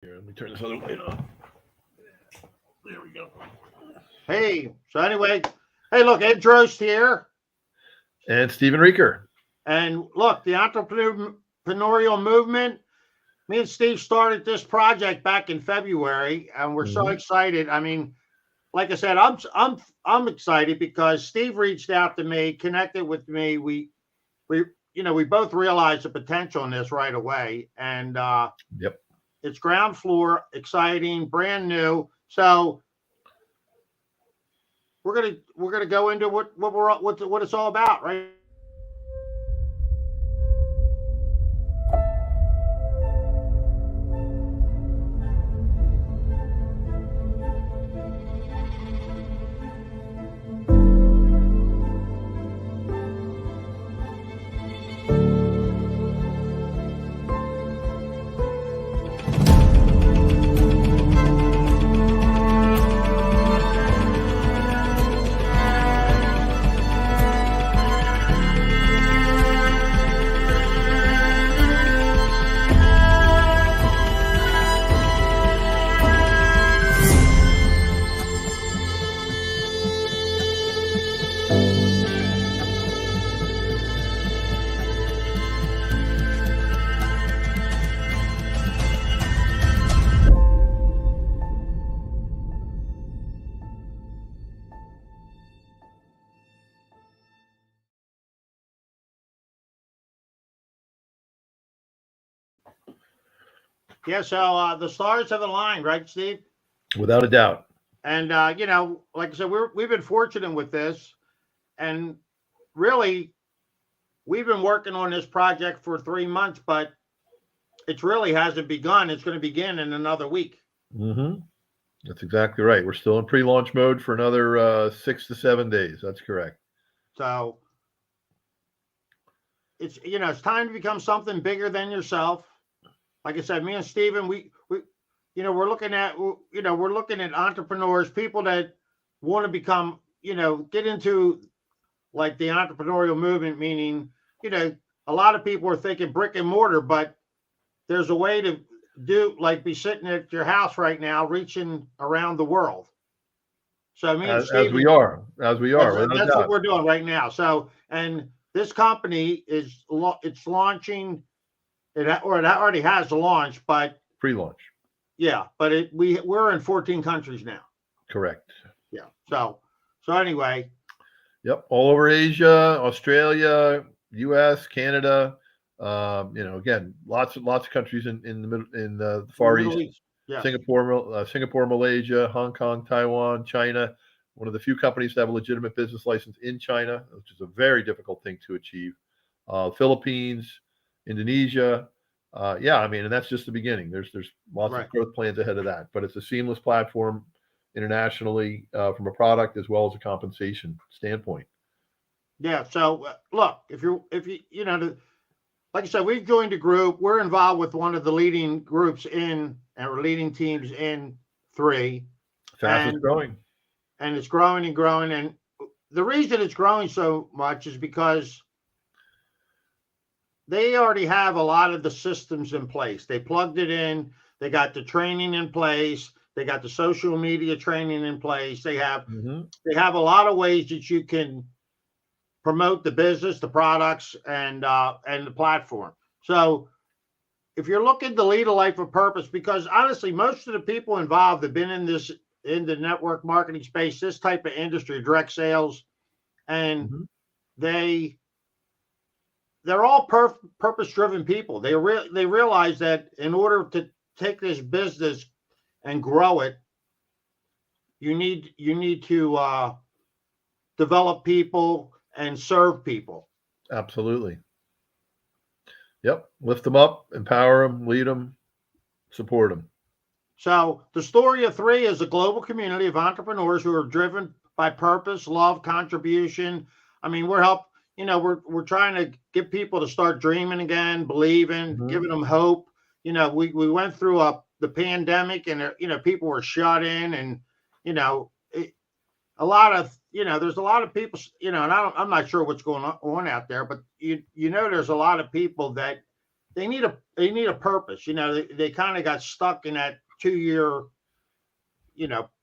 Here, let me turn this other light on. There we go. Hey, so anyway, hey, look, Ed Drost here. And Stephen Rieker. And look, the entrepreneurial movement, me and Steve started this project back in February, and we're so Mhm. excited. I mean, like I said, I'm excited because Steve reached out to me, connected with me. We we both realized the potential in this right away. And Yep. it's ground floor, exciting, brand new. So we're gonna go into what it's all about, right? Yeah. So the stars have aligned, right, Steve? Without a doubt. And like I said, we've been fortunate with this, and really, we've been working on this project for 3 months, but it really hasn't begun. It's going to begin in another week. Hmm. That's exactly right. We're still in pre-launch mode for another 6 to 7 days. That's correct. So it's time to become something bigger than yourself. Like I said, me and Steven, we're looking at entrepreneurs, people that want to become, get into like the entrepreneurial movement, meaning, you know, a lot of people are thinking brick and mortar, but there's a way to do like be sitting at your house right now, reaching around the world. So me and As we Steven, are, as we are, without a that's what doubt. we're doing right now. So, and this company it's launching it already has launched, but Pre-launch. yeah, but we're in 14 countries now. Correct. Yeah. So anyway, Yep. All over Asia, Australia, U.S., Canada. Again, lots of countries in the middle, in the in the Far Middle East. East. Yes. Singapore, Malaysia, Hong Kong, Taiwan, China. One of the few companies to have a legitimate business license in China, which is a very difficult thing to achieve. Philippines, Indonesia. Yeah, I mean, and that's just the beginning. There's lots of Right. growth plans ahead of that, but it's a seamless platform internationally from a product as well as a compensation standpoint. Yeah. So look, if you like I said, we've joined a group. We're involved with one of the leading groups in or leading teams in three, Fastest and growing. it's growing and growing. And the reason it's growing so much is because they already have a lot of the systems in place. They plugged it in. They got the training in place. They got the social media training in place. Hmm. They have a lot of ways that you can promote the business, the products, and the platform. So if you're looking to lead a life of purpose, because honestly, most of the people involved have been in the network marketing space, this type of industry, direct sales, and Hmm. they they're all purpose driven people. They realize that in order to take this business and grow it, you need to develop people and serve people. Absolutely. Yep. Lift them up, empower them, lead them, support them. So the story of three is a global community of entrepreneurs who are driven by purpose, love, contribution. I mean, we're trying to get people to start dreaming again, believing, Hmm. giving them hope. We went through the pandemic, and people were shut in, and you know a lot of there's a lot of people, and I'm not sure what's going on out there, but there's a lot of people that they need a purpose. They kind of got stuck in that 2 year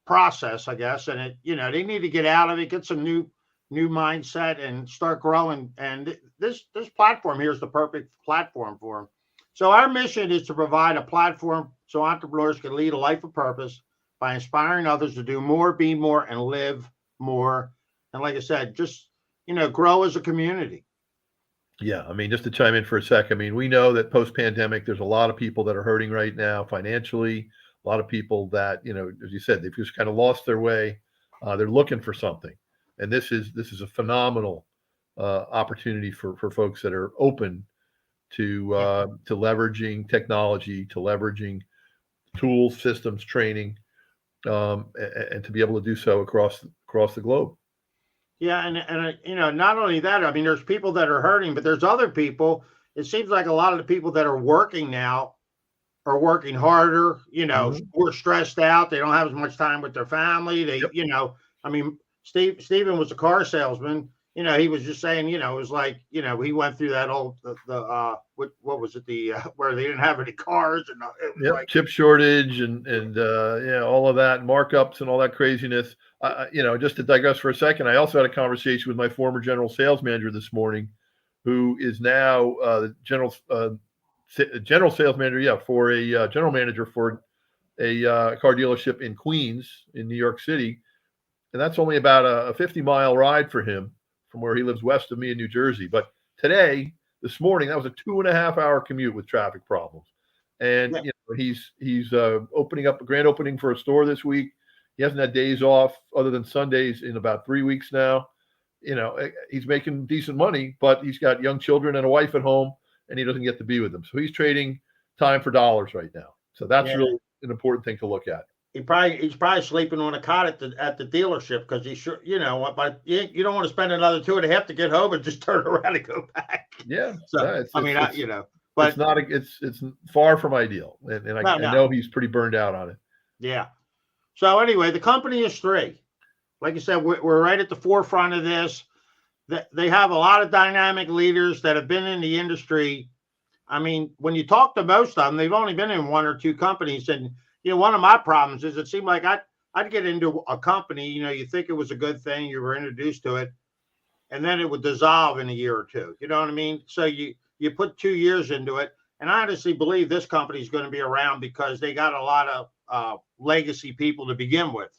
process, I guess, and they need to get out of it, get some new mindset, and start growing. And this platform here is the perfect platform for them. So our mission is to provide a platform so entrepreneurs can lead a life of purpose by inspiring others to do more, be more, and live more. And like I said, just grow as a community. Yeah, I mean, just to chime in for a sec, I mean, we know that post-pandemic, there's a lot of people that are hurting right now financially. A lot of people that, as you said, they've just kind of lost their way. They're looking for something, and this is a phenomenal opportunity for folks that are open to leveraging technology, to leveraging tools, systems, training, and to be able to do so across the globe. Yeah, and not only that, I mean, there's people that are hurting, but there's other people. It seems like a lot of the people that are working now are working harder, Mhm. more stressed out. They don't have as much time with their family. Yep. I mean, Steven was a car salesman. He was just saying, it was like, he went through that whole, what was it? Where they didn't have any cars, and it was Yep, like, chip shortage and yeah, all of that, markups and all that craziness. Just to digress for a second, I also had a conversation with my former general sales manager this morning, who is now the general sales manager, yeah, for a general manager for a car dealership in Queens, in New York City, and that's only about a 50-mile ride for him from where he lives west of me in New Jersey. But this morning, that was a 2.5-hour commute with traffic problems. And yeah, he's opening up a grand opening for a store this week. He hasn't had days off other than Sundays in about 3 weeks now. He's making decent money, but he's got young children and a wife at home, and he doesn't get to be with them. So he's trading time for dollars right now. So that's yeah. really an important thing to look at. He's probably sleeping on a cot at the dealership because he's sure, but you don't want to spend another 2.5 to get home and just turn around and go back. Yeah, So yeah, I mean, it's but not it's far from ideal, and no, I no, know he's pretty burned out on it. yeah. So anyway, the company is three. Like I said, we're right at the forefront of this. They have a lot of dynamic leaders that have been in the industry. I mean, when you talk to most of them, they've only been in one or two companies. And, one of my problems is it seemed like I'd get into a company, you think it was a good thing, you were introduced to it, and then it would dissolve in a year or two. You know what I mean? So you put 2 years into it. And I honestly believe this company is going to be around because they got a lot of legacy people to begin with,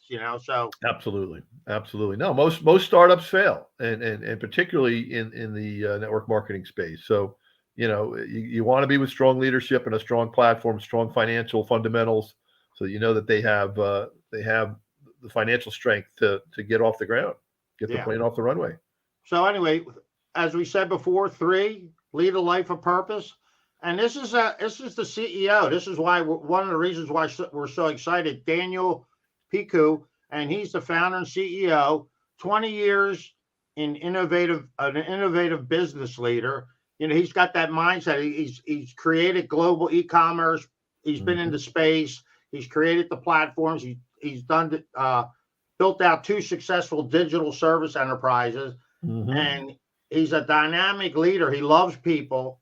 so. Absolutely, absolutely. No, most startups fail, and particularly in the network marketing space. So, you want to be with strong leadership and a strong platform, strong financial fundamentals, so that they have the financial strength to get off the ground, get the Yeah. plane off the runway. So anyway, as we said before, three, lead a life of purpose. And this is the CEO. This is why one of the reasons why we're so excited. Daniel Piku, and he's the founder and CEO. 20 years an innovative business leader. He's got that mindset. He's created global e-commerce. He's been into Mhm. space. He's created the platforms. He's done built out 2 successful digital service enterprises, Mhm. and he's a dynamic leader. He loves people.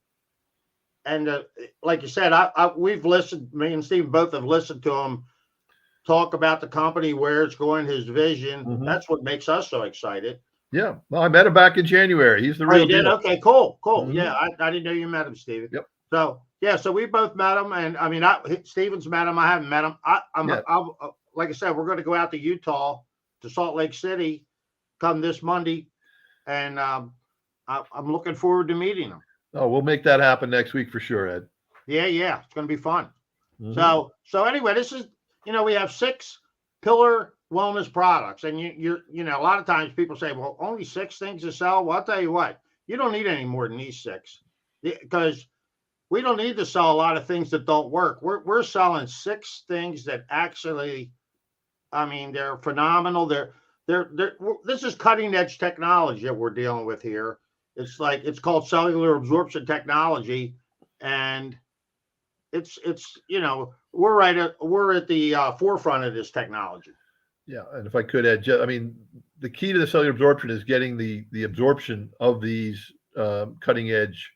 And like you said, we've listened. Me and Steve both have listened to him talk about the company, where it's going, his vision. Mhm. That's what makes us so excited. Yeah. Well, I met him back in January. He's the Oh, real you did? deal. Okay, cool. Yeah, Mhm. I didn't know you met him, Steve. Yep. So yeah, so we both met him, and I mean, Steven's met him. I haven't met him. Yeah. Like I said, we're going to go out to Utah, to Salt Lake City, come this Monday, and I'm looking forward to meeting him. Oh, we'll make that happen next week for sure, Ed. Yeah, it's going to be fun. Mhm. So anyway, this is, we have 6 pillar wellness products, and a lot of times people say, well, only 6 things to sell. Well, I'll tell you what, you don't need any more than these 6, because we don't need to sell a lot of things that don't work. We're selling 6 things that actually, I mean, they're phenomenal. This is cutting edge technology that we're dealing with here. It's called cellular absorption technology, and it's we're at the forefront of this technology. Yeah, and if I could add, I mean, the key to the cellular absorption is getting the absorption of these cutting edge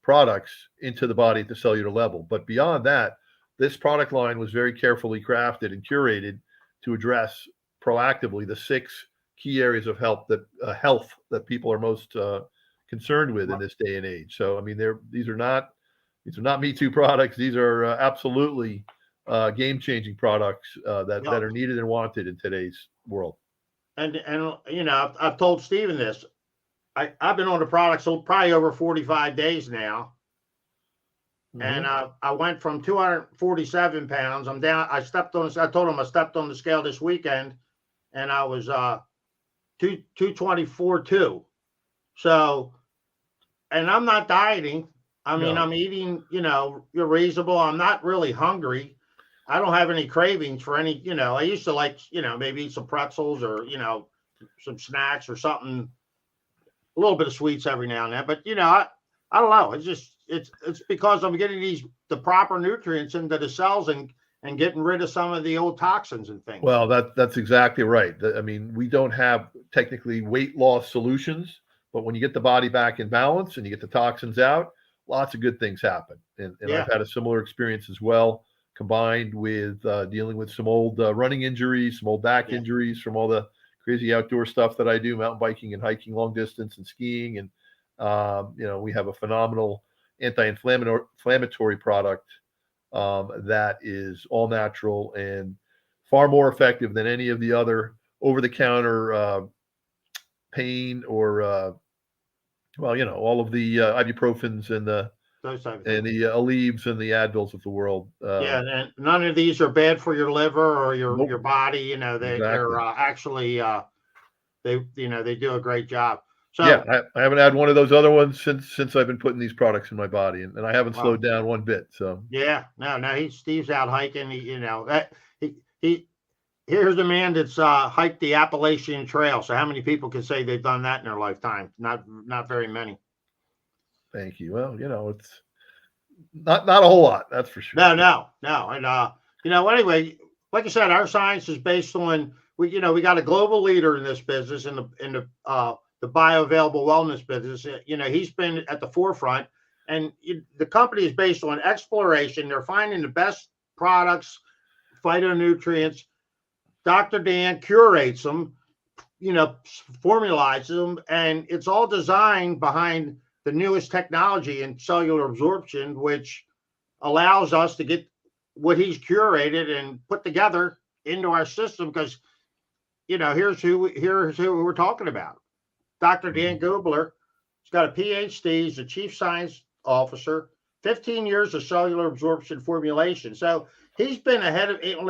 products into the body at the cellular level. But beyond that, this product line was very carefully crafted and curated to address proactively the 6 key areas of health that people are most concerned with in this day and age. So, I mean, these are not Me Too products. These are absolutely game-changing products that are needed and wanted in today's world. And I've told Stephen this. I've been on the product so probably over 45 days now. And I went from 247 pounds. I'm down. I told him I stepped on the scale this weekend, and I was 224.2. So, and I'm not dieting. I mean, I'm eating, you're reasonable. I'm not really hungry. I don't have any cravings for any, I used to like, maybe eat some pretzels or, some snacks or something, a little bit of sweets every now and then. But, I don't know. It's because I'm getting the proper nutrients into the cells and getting rid of some of the old toxins and things. Well, that's exactly right. I mean, we don't have technically weight loss solutions, but when you get the body back in balance and you get the toxins out, lots of good things happen. And I've had a similar experience as well, combined with dealing with some old running injuries, some old back injuries from all the crazy outdoor stuff that I do, mountain biking and hiking long distance and skiing. And, we have a phenomenal anti-inflammatory product that is all natural and far more effective than any of the other over-the-counter pain or all of the ibuprofens and the Aleve and the Advils of the world. And none of these are bad for your liver or your body. They're actually they do a great job. So I haven't had one of those other ones since I've been putting these products in my body, and I haven't slowed down one bit. So Steve's out hiking. Here's a man that's hiked the Appalachian Trail. So how many people can say they've done that in their lifetime? Not very many. Thank you. Well, it's not a whole lot, that's for sure. No. And anyway, like I said, our science is based on we got a global leader in this business in the bioavailable wellness business. He's been at the forefront, and the company is based on exploration. They're finding the best products, phytonutrients. Dr. Dan curates them, formulates them, and it's all designed behind the newest technology in cellular absorption, which allows us to get what he's curated and put together into our system. Because, here's who we're talking about. Dr. Dan Gubler. He's got a PhD. He's the chief science officer, 15 years of cellular absorption formulation. So he's been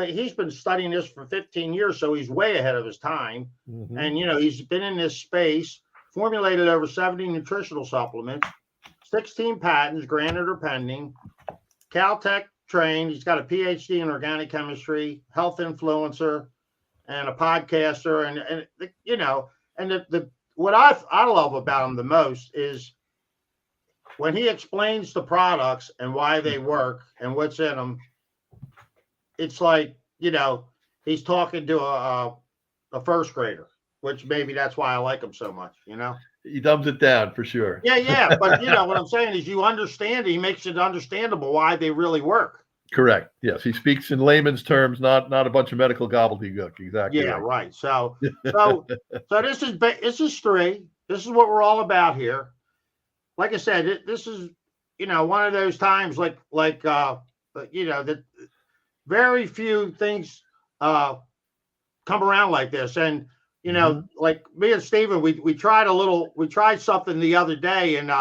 he's been studying this for 15 years. So he's way ahead of his time. Mm-hmm. And, he's been in this space, formulated over 70 nutritional supplements, 16 patents, granted or pending, Caltech trained. He's got a PhD in organic chemistry, health influencer, and a podcaster. And what I love about him the most is when he explains the products and why they work and what's in them. It's like, he's talking to a first grader, which maybe that's why I like him so much, He dumbs it down for sure. Yeah. But what I'm saying is you understand it. He makes it understandable why they really work. Correct. Yes. He speaks in layman's terms, not a bunch of medical gobbledygook. Exactly. Yeah. Right. So this is three. This is what we're all about here. Like I said, this is, one of those times that very few things come around like this. And, like me and Stephen, we tried something the other day, and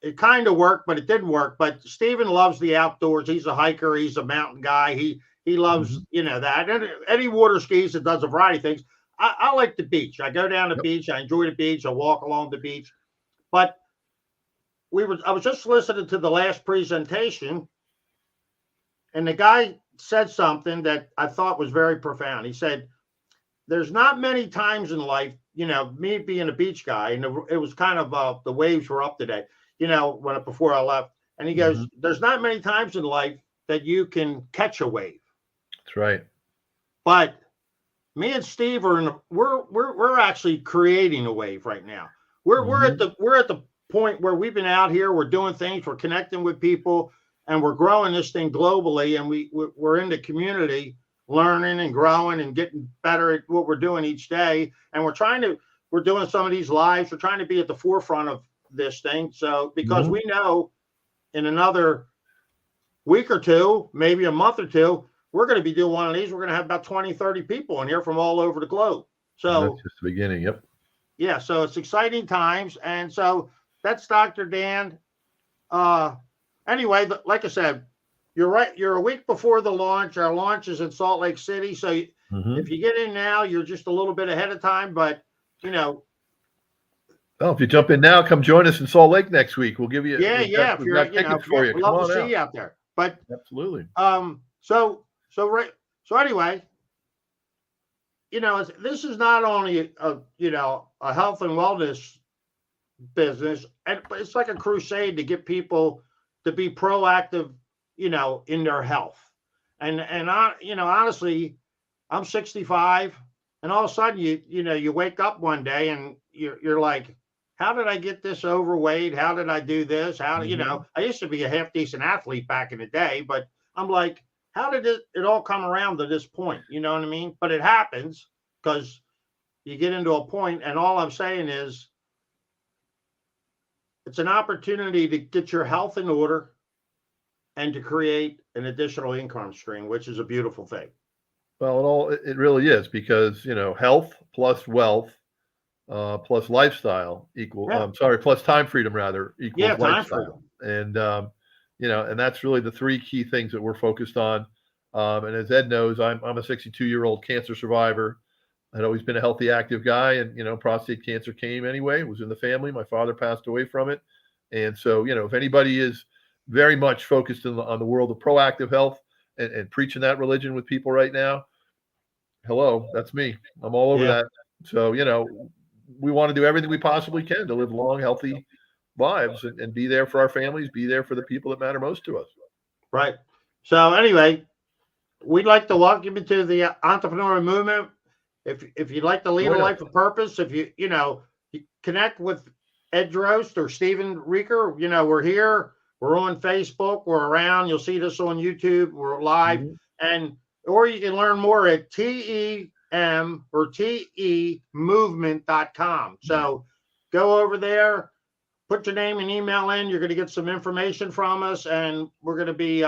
it kind of worked, but it didn't work. But Stephen loves the outdoors. He's a hiker. He's a mountain guy. He loves, that. And any water skis and does a variety of things. I like the beach. I go down the beach. I enjoy the beach. I walk along the beach. But I was just listening to the last presentation, and the guy said something that I thought was very profound. He said, there's not many times in life, me being a beach guy, and it was kind of the waves were up today, before I left. And he goes, there's not many times in life that you can catch a wave. That's right. But me and Steve we're actually creating a wave right now. We're at the point where we've been out here, we're doing things, we're connecting with people, and we're growing this thing globally. And we're in the community, learning and growing and getting better at what we're doing each day. And we're doing some of these lives. We're trying to be at the forefront of this thing. So because we know in another week or two, maybe a month or two, we're going to be doing one of these. We're going to have about 20, 30 people in here from all over the globe. So that's just the beginning. Yep. Yeah. So it's exciting times. And so that's Dr. Dan. Anyway, like I said, you're right. You're a week before the launch. Our launch is in Salt Lake City. So if you get in now, you're just a little bit ahead of time, but well, if you jump in now, come join us in Salt Lake next week. We'll give you. We've got tickets for you. We'd love to see you out there. But absolutely. So anyway, this is not only a health and wellness business, and it's like a crusade to get people to be proactive, in their health. And I, honestly, I'm 65, and all of a sudden you wake up one day and you're like, how did I get this overweight? How did I do this? How I used to be a half decent athlete back in the day, but I'm like, how did it all come around to this point? You know what I mean? But it happens because you get into a point, and all I'm saying is it's an opportunity to get your health in order and to create an additional income stream, which is a beautiful thing. Well, it really is, because, health plus wealth plus lifestyle plus time freedom rather equals lifestyle. And, and that's really the three key things that we're focused on. And as Ed knows, I'm a 62-year-old cancer survivor. I'd always been a healthy, active guy, and, prostate cancer came anyway. It was in the family. My father passed away from it. And so, if anybody is very much focused on the world of proactive health and preaching that religion with people right now, hello, that's me. I'm all over that. So, we want to do everything we possibly can to live long, healthy lives and be there for our families, be there for the people that matter most to us. Right. So anyway, we'd like to welcome you to the entrepreneurial movement. If you'd like to lead a life of purpose, if you connect with Ed Drost or Stephen Rieker, we're here. We're on Facebook. We're around. You'll see this on YouTube. We're live. Or you can learn more at temovement.com. So go over there, put your name and email in. You're going to get some information from us, and we're going to be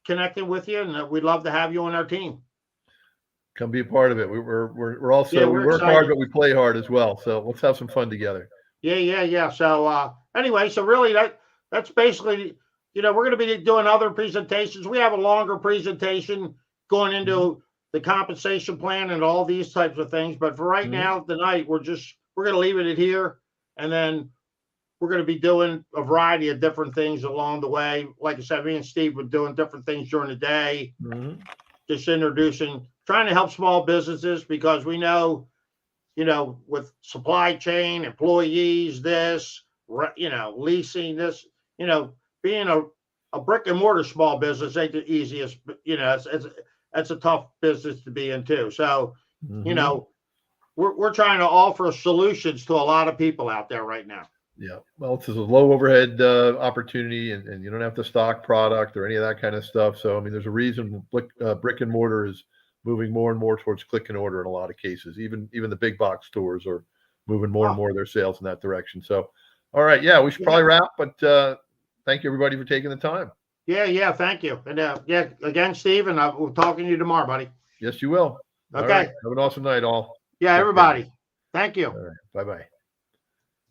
connecting with you, and we'd love to have you on our team. Come be a part of it. We're also we work hard, but we play hard as well. So let's have some fun together. Yeah. So anyway, so really that's basically, we're going to be doing other presentations. We have a longer presentation going into the compensation plan and all these types of things. But for right now, tonight, we're going to leave it at here. And then we're going to be doing a variety of different things along the way. Like I said, me and Steve were doing different things during the day, just trying to help small businesses, because we know, with supply chain, employees, leasing this, being a brick and mortar small business ain't the easiest, but it's a tough business to be in too. So, we're trying to offer solutions to a lot of people out there right now. Yeah. Well, it's a low overhead opportunity, and you don't have to stock product or any of that kind of stuff. So, I mean, there's a reason brick and mortar is moving more and more towards click and order in a lot of cases. Even the big box stores are moving more and more of their sales in that direction. So, all right. Yeah, we should probably wrap, but thank you everybody for taking the time. Yeah. Thank you. And again, Steve, and we'll talk to you tomorrow, buddy. Yes, you will. Okay. All right. Have an awesome night, all. Yeah, everybody. Thank you. All right. Bye-bye.